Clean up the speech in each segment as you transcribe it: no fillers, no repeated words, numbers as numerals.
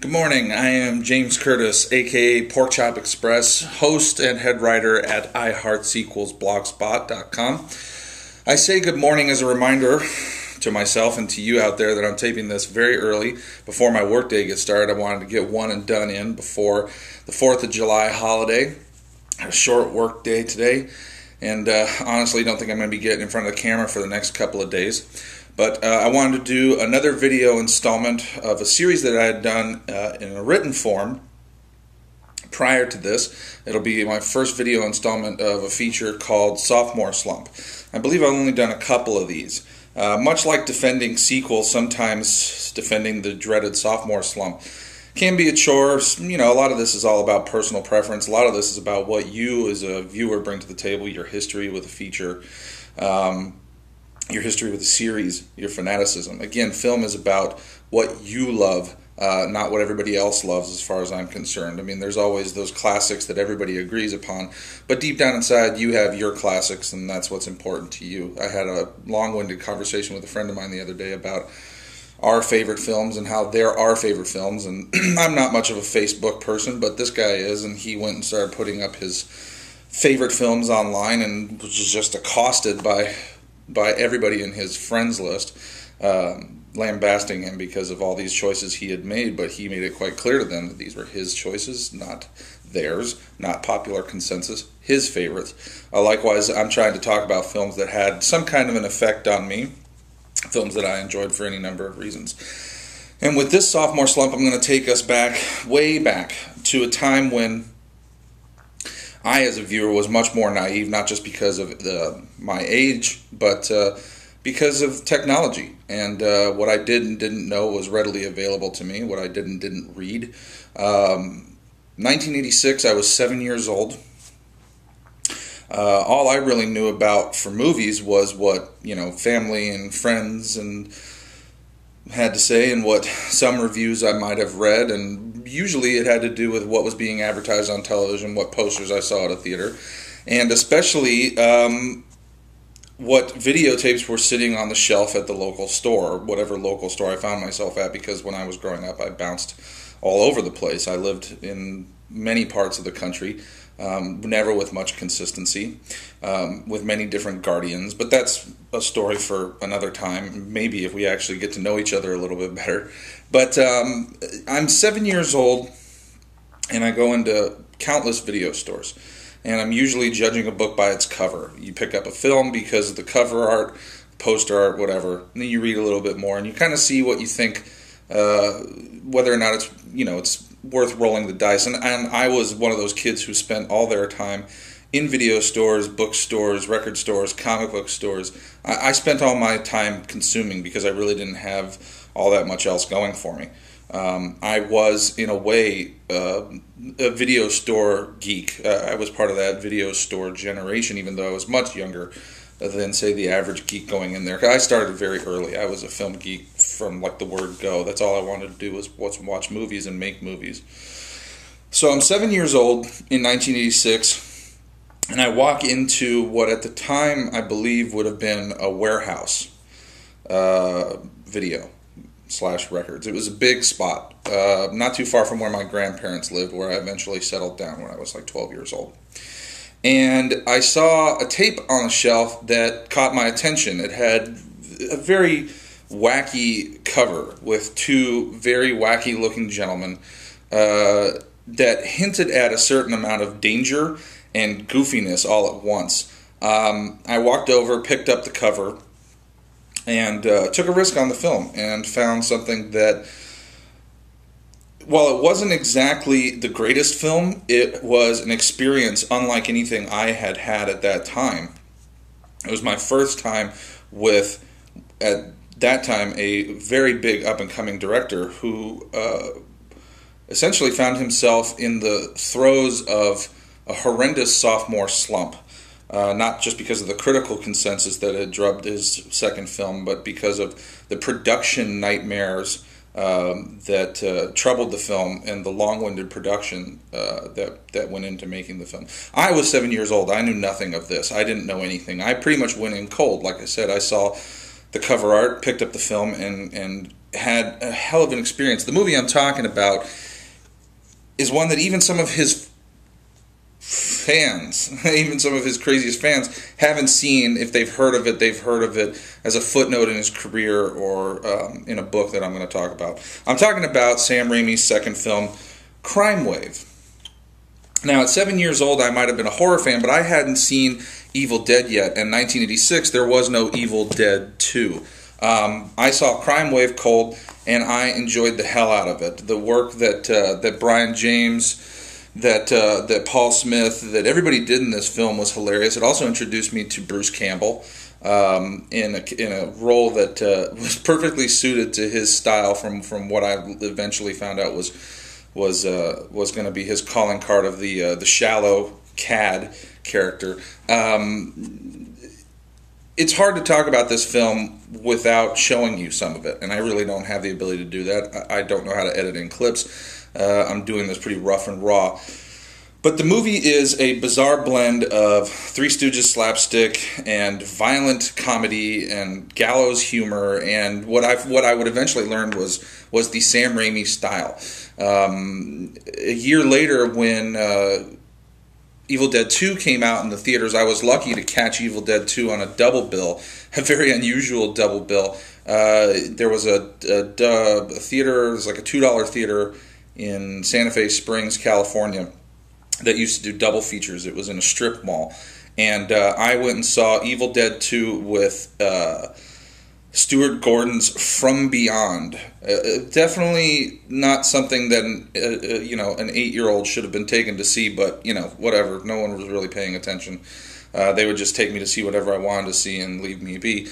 Good morning, I am James Curtis, aka Porkchop Express, host and head writer at iHeartSequelsBlogspot.com. I say good morning as a reminder to myself and to you out there that I'm taping this very early before my workday gets started. I wanted to get one and done in before the 4th of July holiday. A short work day today, and honestly don't think I'm going to be getting in front of the camera for the next couple of days. But I wanted to do another video installment of a series that I had done in a written form prior to this. It'll be my first video installment of a feature called Sophomore Slump. I believe I've only done a couple of these. Much like defending sequels, sometimes defending the dreaded sophomore slump can be a chore. You know, a lot of this is all about personal preference. A lot of this is about what you as a viewer bring to the table, your history with a feature, your history with a series, your fanaticism. Again, film is about what you love, not what everybody else loves as far as I'm concerned. I mean, there's always those classics that everybody agrees upon, but deep down inside you have your classics, and that's what's important to you. I had a long-winded conversation with a friend of mine the other day about our favorite films and how they're our favorite films, and I'm not much of a Facebook person, but this guy is, and he went and started putting up his favorite films online and was just accosted by everybody in his friends list, lambasting him because of all these choices he had made, but he made it quite clear to them that these were his choices, not theirs, not popular consensus, his favorites. Likewise, I'm trying to talk about films that had some kind of an effect on me, films that I enjoyed for any number of reasons. And with this sophomore slump, I'm going to take us back, way back, to a time when I, as a viewer, was much more naive, not just because of my age, but because of technology. And what I did and didn't know was readily available to me, what I did and didn't read. 1986, I was 7 years old. All I really knew about for movies was what, you know, family and friends and had to say, and what some reviews I might have read, and usually it had to do with what was being advertised on television, what posters I saw at a theater, and especially what videotapes were sitting on the shelf at the local store, whatever local store I found myself at, because when I was growing up I bounced all over the place. I lived in many parts of the country, never with much consistency, with many different guardians, but that's a story for another time, maybe if we actually get to know each other a little bit better. But I'm 7 years old, and I go into countless video stores, and I'm usually judging a book by its cover. You pick up a film because of the cover art, poster art, whatever, and then you read a little bit more, and you kind of see what you think, whether or not it's, you know, it's worth rolling the dice. And I was one of those kids who spent all their time in video stores, bookstores, record stores, comic book stores. I spent all my time consuming because I really didn't have all that much else going for me. I was, in a way, a video store geek. I was part of that video store generation, even though I was much younger than, say, the average geek going in there. I started very early. I was a film geek from, like, the word go. That's all I wanted to do was watch movies and make movies. So I'm 7 years old in 1986, and I walk into what at the time I believe would have been a warehouse video / records. It was a big spot, not too far from where my grandparents lived, where I eventually settled down when I was like 12 years old. And I saw a tape on the shelf that caught my attention. It had a very wacky cover with two very wacky looking gentlemen that hinted at a certain amount of danger and goofiness all at once. I walked over, picked up the cover, and took a risk on the film and found something that, while it wasn't exactly the greatest film, it was an experience unlike anything I had had at that time. It was my first time with, at that time, a very big up-and-coming director who essentially found himself in the throes of a horrendous sophomore slump. Not just because of the critical consensus that had drubbed his second film, but because of the production nightmares that troubled the film and the long-winded production that went into making the film. I was 7 years old. I knew nothing of this. I didn't know anything. I pretty much went in cold. Like I said, I saw the cover art, picked up the film, and had a hell of an experience. The movie I'm talking about is one that even some of his fans, even some of his craziest fans, haven't seen. If they've heard of it, they've heard of it as a footnote in his career or in a book that I'm going to talk about. I'm talking about Sam Raimi's second film, CRIMEWAVE. Now, at 7 years old, I might have been a horror fan, but I hadn't seen Evil Dead yet. In 1986, there was no Evil Dead 2. I saw CRIMEWAVE cold, and I enjoyed the hell out of it. The work that Brian James, that Paul Smith, that everybody did in this film was hilarious. It also introduced me to Bruce Campbell in a role that was perfectly suited to his style. From what I eventually found out was going to be his calling card of the shallow cad character. It's hard to talk about this film without showing you some of it, and I really don't have the ability to do that. I don't know how to edit in clips. I'm doing this pretty rough and raw. But the movie is a bizarre blend of Three Stooges slapstick and violent comedy and gallows humor, and what I would eventually learn was the Sam Raimi style. A year later, when Evil Dead 2 came out in the theaters, I was lucky to catch Evil Dead 2 on a double bill, a very unusual double bill. There was a theater, it was like a $2 theater in Santa Fe Springs, California, that used to do double features. It was in a strip mall. And I went and saw Evil Dead 2 with Stuart Gordon's From Beyond. Definitely not something that an 8-year-old should have been taken to see, but whatever. No one was really paying attention. They would just take me to see whatever I wanted to see and leave me be.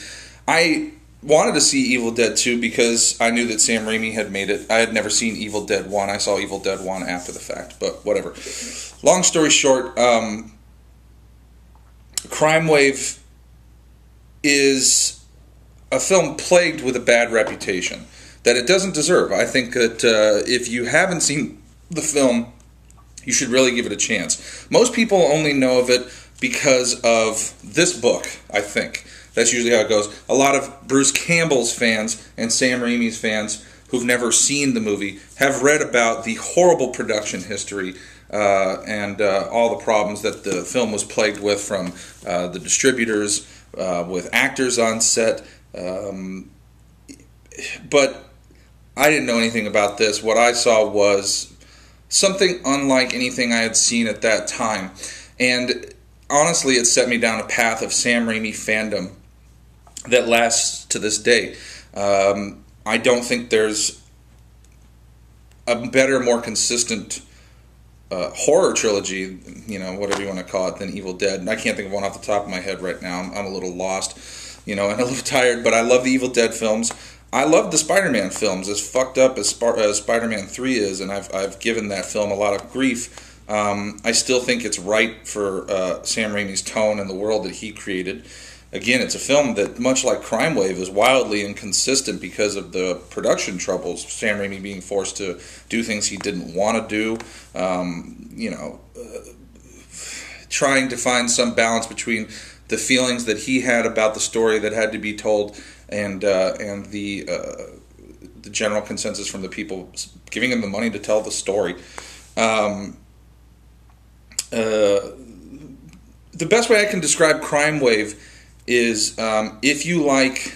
I wanted to see Evil Dead 2 because I knew that Sam Raimi had made it. I had never seen Evil Dead 1. I saw Evil Dead 1 after the fact, but whatever. Long story short, CRIMEWAVE is a film plagued with a bad reputation that it doesn't deserve. I think that if you haven't seen the film, you should really give it a chance. Most people only know of it because of this book, I think. That's usually how it goes. A lot of Bruce Campbell's fans and Sam Raimi's fans who've never seen the movie have read about the horrible production history and all the problems that the film was plagued with from the distributors, with actors on set. But I didn't know anything about this. What I saw was something unlike anything I had seen at that time. And honestly, it set me down a path of Sam Raimi fandom that lasts to this day. I don't think there's a better, more consistent horror trilogy, whatever you want to call it, than Evil Dead. And I can't think of one off the top of my head right now. I'm a little lost, and a little tired, but I love the Evil Dead films. I love the Spider-Man films, as fucked up as Spider-Man 3 is, and I've given that film a lot of grief. I still think it's right for Sam Raimi's tone and the world that he created. Again, it's a film that, much like CRIMEWAVE, is wildly inconsistent because of the production troubles. Sam Raimi being forced to do things he didn't want to do. Trying to find some balance between the feelings that he had about the story that had to be told and the general consensus from the people giving him the money to tell the story. The best way I can describe CRIMEWAVE is if you like,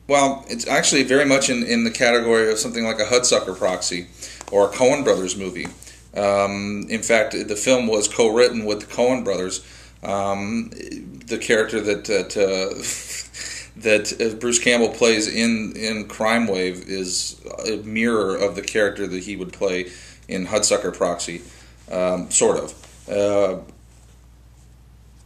well, it's actually very much in the category of something like a Hudsucker Proxy or a Coen Brothers movie. In fact, the film was co-written with the Coen Brothers. The character that Bruce Campbell plays in CRIMEWAVE is a mirror of the character that he would play in Hudsucker Proxy, sort of.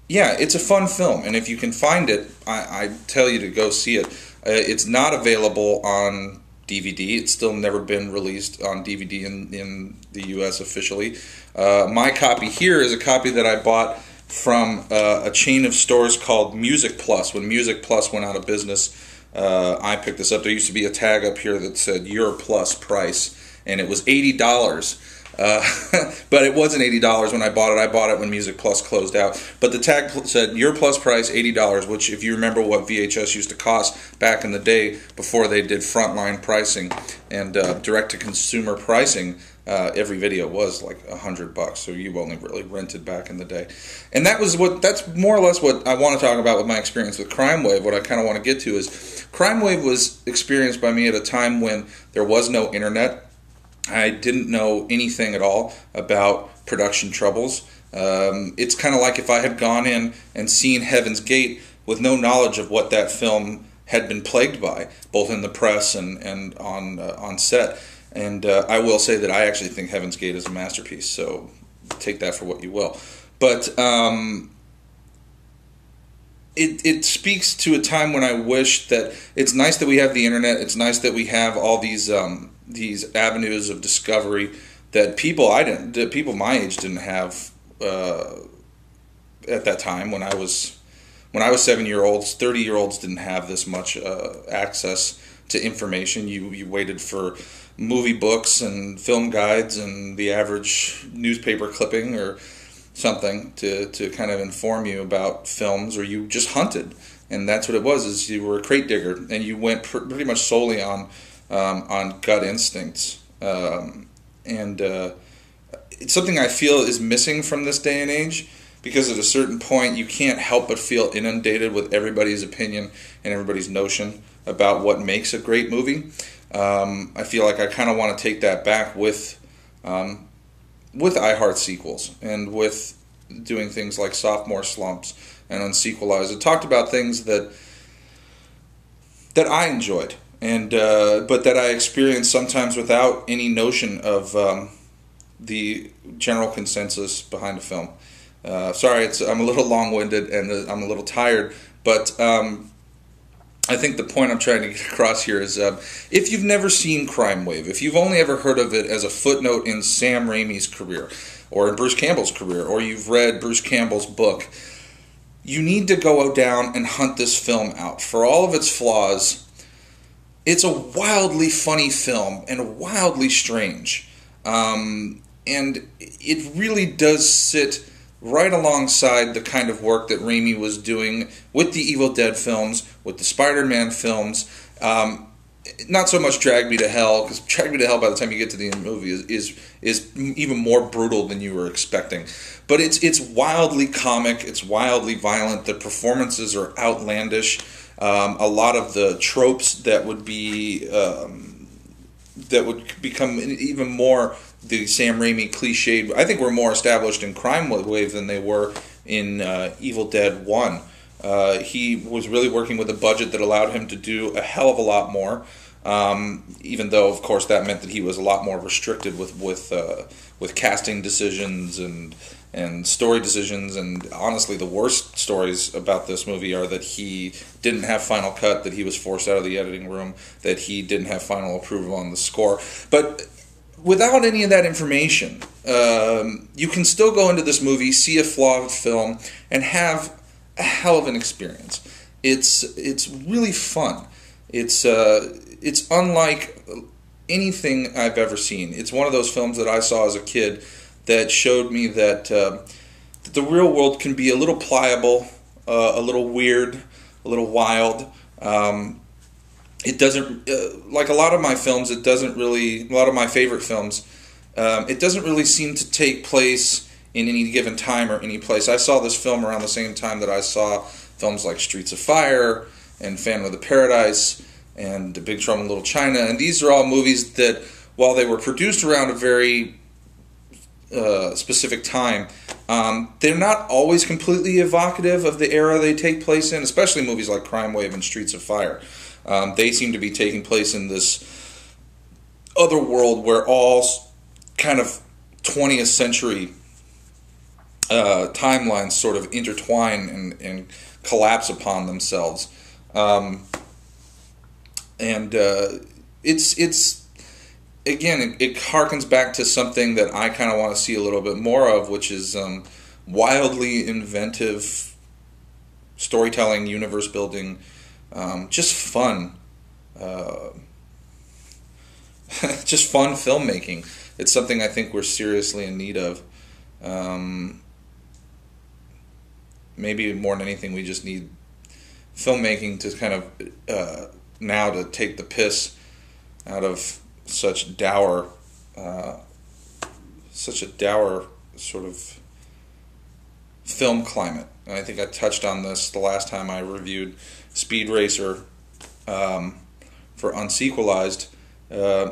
Yeah, it's a fun film, and if you can find it, I tell you to go see it. It's not available on DVD. It's still never been released on DVD in the U.S. officially. My copy here is a copy that I bought from a chain of stores called Music Plus. When Music Plus went out of business, I picked this up. There used to be a tag up here that said Your Plus price, and it was $80. But it wasn't $80 when I bought it. I bought it when Music Plus closed out. But the tag said, your plus price, $80, which if you remember what VHS used to cost back in the day before they did frontline pricing and direct-to-consumer pricing, every video was like $100, so you only really rented back in the day. And that's more or less what I want to talk about with my experience with CRIMEWAVE. What I kind of want to get to is CRIMEWAVE was experienced by me at a time when there was no internet. I didn't know anything at all about production troubles. It's kind of like if I had gone in and seen Heaven's Gate with no knowledge of what that film had been plagued by, both in the press and on set. And I will say that I actually think Heaven's Gate is a masterpiece, so take that for what you will. But it speaks to a time when I wish that it's nice that we have the internet. It's nice that we have all these avenues of discovery that people my age didn't have at that time. When I was 7-year-olds, 30-year-olds didn't have this much access to information. You waited for movie books and film guides and the average newspaper clipping or something to kind of inform you about films, or you just hunted, and that's what it was. Is you were a crate digger and you went pretty much solely on gut instincts, and it's something I feel is missing from this day and age, because at a certain point you can't help but feel inundated with everybody's opinion and everybody's notion about what makes a great movie. I feel like I kind of want to take that back with iHeart sequels and with doing things like sophomore slumps and unsequelized. It talked about things that I enjoyed, and but that I experienced sometimes without any notion of the general consensus behind a film. Sorry, I'm a little long-winded and I'm a little tired, but I think the point I'm trying to get across here is if you've never seen CRIMEWAVE, if you've only ever heard of it as a footnote in Sam Raimi's career or in Bruce Campbell's career, or you've read Bruce Campbell's book, you need to go down and hunt this film out. For all of its flaws, it's a wildly funny film and wildly strange. And it really does sit right alongside the kind of work that Raimi was doing with the Evil Dead films, with the Spider-Man films. Not so much Drag Me to Hell, because Drag Me to Hell, by the time you get to the end of the movie, is even more brutal than you were expecting. But it's wildly comic, it's wildly violent, the performances are outlandish. A lot of the tropes that would become even more the Sam Raimi cliched, I think were more established in CRIMEWAVE than they were in Evil Dead 1. He was really working with a budget that allowed him to do a hell of a lot more, even though, of course, that meant that he was a lot more restricted with casting decisions and story decisions. And honestly, the worst stories about this movie are that he didn't have final cut, that he was forced out of the editing room, that he didn't have final approval on the score. But without any of that information, you can still go into this movie, see a flawed film, and have a hell of an experience. It's really fun. It's unlike anything I've ever seen. It's one of those films that I saw as a kid that showed me that the real world can be a little pliable, a little weird, a little wild. It doesn't, like a lot of my films, a lot of my favorite films, it doesn't really seem to take place in any given time or any place. I saw this film around the same time that I saw films like Streets of Fire and Phantom of the Paradise and The Big Trouble in Little China, and these are all movies that, while they were produced around a very specific time, they're not always completely evocative of the era they take place in, especially movies like CRIMEWAVE and Streets of Fire. They seem to be taking place in this other world where all kind of 20th century timelines sort of intertwine and collapse upon themselves. It's again, it harkens back to something that I kind of want to see a little bit more of, which is wildly inventive storytelling, universe building, just fun. Just fun filmmaking. it's something I think we're seriously in need of. Maybe more than anything, we just need filmmaking to kind of now to take the piss out of such a dour sort of film climate. And I think I touched on this the last time I reviewed Speed Racer for Unsequelized.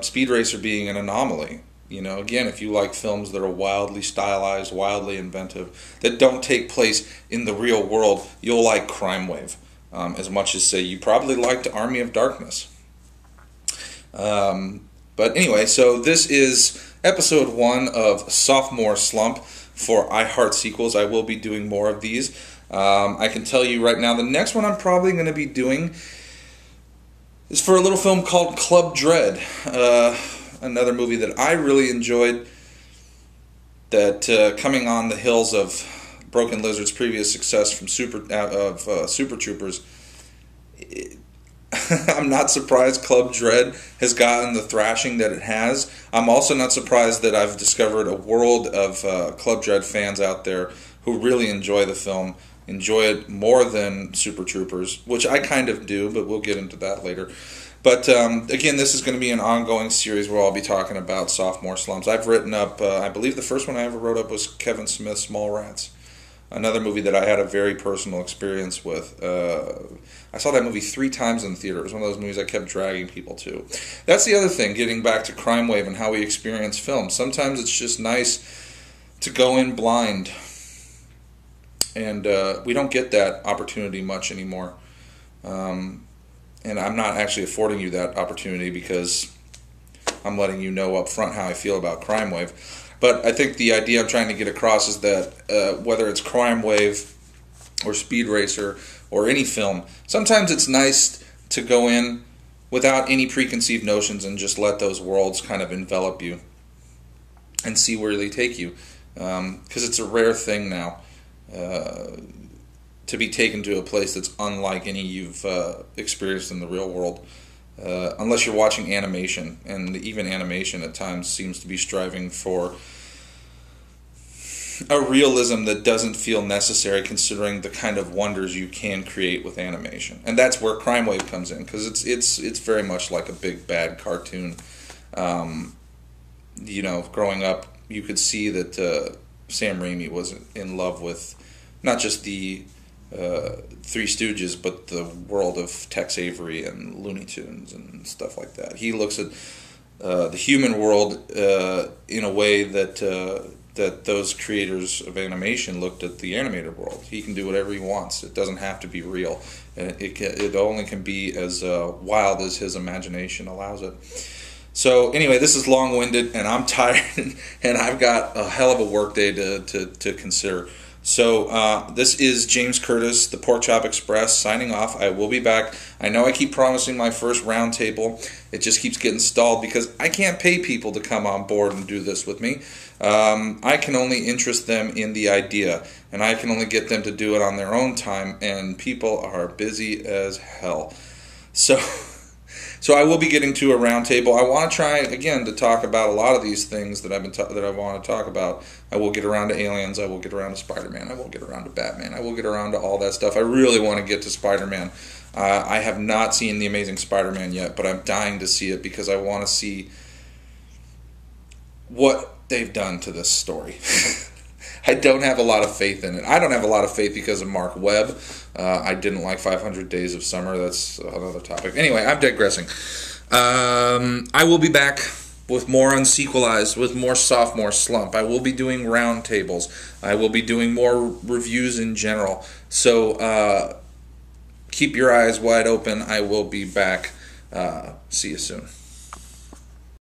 Speed Racer being an anomaly. You know, again, if you like films that are wildly stylized, wildly inventive, that don't take place in the real world, you'll like CRIMEWAVE. As much as, say, you probably liked Army of Darkness. But anyway, so this is episode 1 of Sophomore Slump for I Heart Sequels. I will be doing more of these. I can tell you right now, the next one I'm probably going to be doing is for a little film called Club Dread. Another movie that I really enjoyed, that coming on the heels of Broken Lizard's previous success from Super Troopers, I'm not surprised Club Dread has gotten the thrashing that it has. I'm also not surprised that I've discovered a world of Club Dread fans out there who really enjoy the film, enjoy it more than Super Troopers, which I kind of do, but we'll get into that later. But again, this is going to be an ongoing series where I'll be talking about sophomore slumps. I've written up, I believe the first one I ever wrote up was Kevin Smith's Mallrats, another movie that I had a very personal experience with. I saw that movie 3 times in the theater. It was one of those movies I kept dragging people to. That's the other thing, getting back to CRIMEWAVE and how we experience film. Sometimes it's just nice to go in blind, and we don't get that opportunity much anymore. And I'm not actually affording you that opportunity because I'm letting you know up front how I feel about CRIMEWAVE. But I think the idea I'm trying to get across is that whether it's CRIMEWAVE or Speed Racer or any film, sometimes it's nice to go in without any preconceived notions and just let those worlds kind of envelop you and see where they take you. Because it's a rare thing now to be taken to a place that's unlike any you've experienced in the real world. Unless you're watching animation, and even animation at times seems to be striving for a realism that doesn't feel necessary considering the kind of wonders you can create with animation. And that's where CRIMEWAVE comes in, because it's very much like a big bad cartoon. You know, growing up, you could see that Sam Raimi was in love with not just the Three Stooges, but the world of Tex Avery and Looney Tunes and stuff like that. He looks at the human world in a way that that those creators of animation looked at the animated world. He can do whatever he wants. It doesn't have to be real. It only can be as wild as his imagination allows it. So anyway, this is long-winded, and I'm tired, and I've got a hell of a work day to consider. So this is James Curtis, the Pork Chop Express, signing off. I will be back. I know I keep promising my first round table. It just keeps getting stalled because I can't pay people to come on board and do this with me. I can only interest them in the idea, and I can only get them to do it on their own time, and people are busy as hell. So I will be getting to a round table. I want to try again to talk about a lot of these things that that I want to talk about. I will get around to Aliens. I will get around to Spider-Man. I will get around to Batman. I will get around to all that stuff. I really want to get to Spider-Man. I have not seen The Amazing Spider-Man yet, but I'm dying to see it because I want to see what they've done to this story. I don't have a lot of faith in it. I don't have a lot of faith because of Mark Webb. I didn't like 500 Days of Summer. That's another topic. Anyway, I'm digressing. I will be back with more Unsequelized, with more Sophomore Slump. I will be doing round tables. I will be doing more reviews in general. So keep your eyes wide open. I will be back. See you soon.